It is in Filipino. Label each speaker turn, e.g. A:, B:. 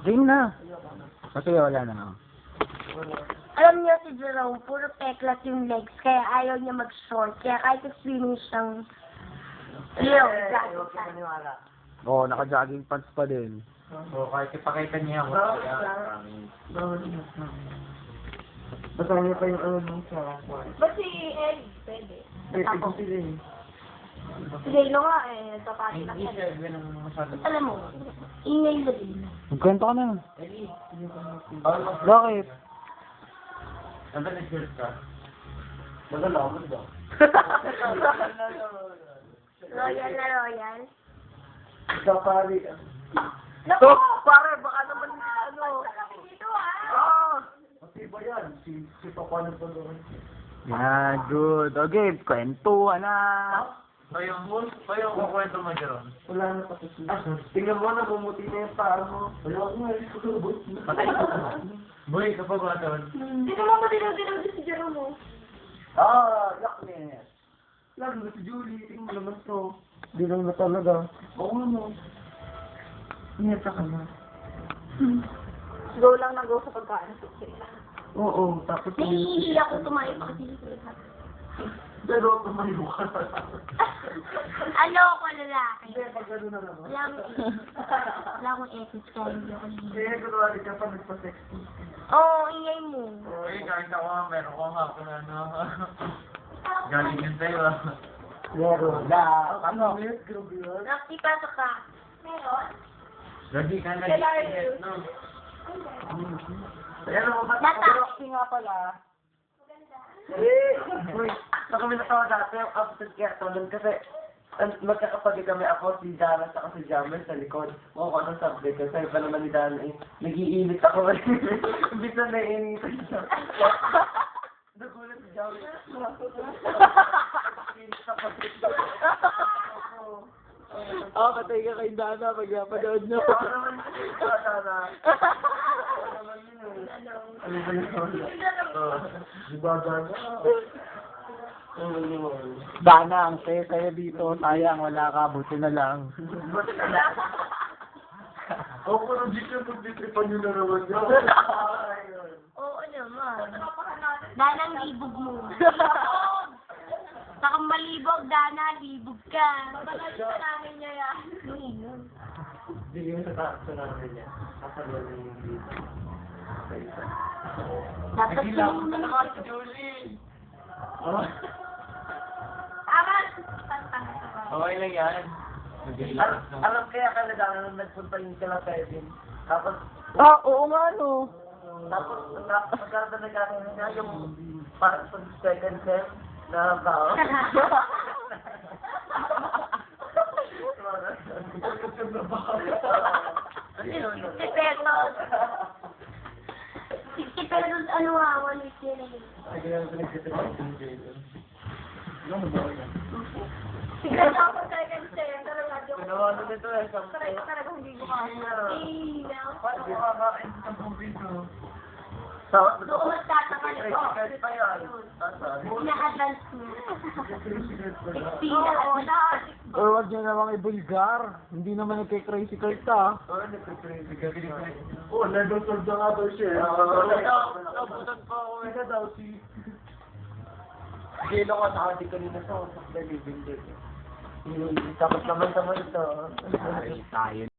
A: Game na. Kasi wala na.
B: Alam niyo si Jerome, puro peklat yung legs, kaya ayaw niya mag-short. Kaya kahit swimming siyang
A: Oo, naka-jogging pants pa din.
C: Oo, kahit ipakita niya ako.
D: Basta niya pa yung ano nung sa...
B: Ba't si Ed? Pwede.
D: Ako sila eh.
B: Si Dalo nga eh, nagpapati lang
C: Hindi
B: yan.
C: siya, ganun masyado.
B: Alam mo, ingay na din.
A: Magkwento ka na. Bakit?
C: Ano ba nag-shirt ka?
D: Magalaman daw.
B: Royal na royal.
D: Safari.
B: Naku! Pare, baka naman ano. Dito ah!
D: Kasi ba yan? Si Papa ng Pagawin.
A: Yan, good. Okay, kwentuhan na.
C: Yung kukwento mo, Jerome.
D: Wala na pa kasi. Tingnan mo na, bumuti na yung paa mo. Wala ko nga,
C: Patay ka pa. Boy, kapag ba doon?
B: Dito mo matinaw si Jerome mo.
D: Yuckness. Lalo na si Julie, tingnan mo naman to. Di lang na talaga. Oo nga mo. Niyata ka na.
B: Go lang na go sa pagkain.
D: Oo, tapos
B: Naiihi ako tumayo pa kasi
D: pero tumayo ka.
B: Ano ako lalaki?
D: Hindi, pag gano'n na naman.
B: Wala akong ethics kaya hindi ako lihi.
D: Kaya kunwari ka pa nagpa-sexy.
B: Oo, ingay mo.
C: Uy, kahit ako nga, meron ko nga ako na ano. Galing yun sa'yo ah.
D: Meron na. Ano? Grabe yun.
B: Roxy, pasok ka. Meron?
C: Gagi ka na. No.
D: Pero, ba't
B: Nata.
D: Roxy nga pala? Uy, na kami natawa dati yung absent kaya tulad kasi magkakapagod kami ako, si Dara, saka si Jamel sa likod. Oo, anong subject ko? Sabi pa naman ni Dara eh, nag-iinit ako. Imbis na naiinitan siya. Nagulat si Jamel. Iinit ako.
A: Patay ka kay Dana pag napanood nyo.
D: Oo naman yun, Dara. Oo naman yun eh. Ano ba yun? Di ba, Dara? Ano yun?
A: Dana, ang saya-saya dito. Sayang, wala ka. Buti na lang.
D: Oo, pero di ka magtitripan nyo na naman yun.
B: Oo naman. Danang libog mo. Saka malibog, Dana, libog ka. Babalik sa namin niya yan.
D: Hindi yun sa taas na namin niya. Kasaluan na yung dito.
B: Dapat
C: Nagilang ka
B: yung...
C: naman si Julie. Okay lang yan.
D: Alam kaya talaga nung nagpunta yung sila Kevin. Tapos,
A: Oo nga, no.
D: tapos magkakaroon na nagkakaroon niya yung parang sa second sem na bao.
B: Si Pedro. Si Pedro, ano nga, 1 week yun eh. Siguro ako second sem, talaga joke.
D: Ano nito eh,
B: Talaga hindi ko kaya.
D: paano ko kakain sa movie ko?
B: Doon magtataka nito.
D: Secret pa yan.
B: Ina-advance mo.
D: Oo,
A: Or wag nyo namang ibulgar. Hindi naman nagkay-crazy cart ka.
D: nagka-crazy ka. Oo, nag-solve na nga daw siya.
C: Nabutan pa ako eh.
D: Ika daw si... Kilo ko sa akin kanina sa living day. Tapos naman ito.
A: Ay, tayo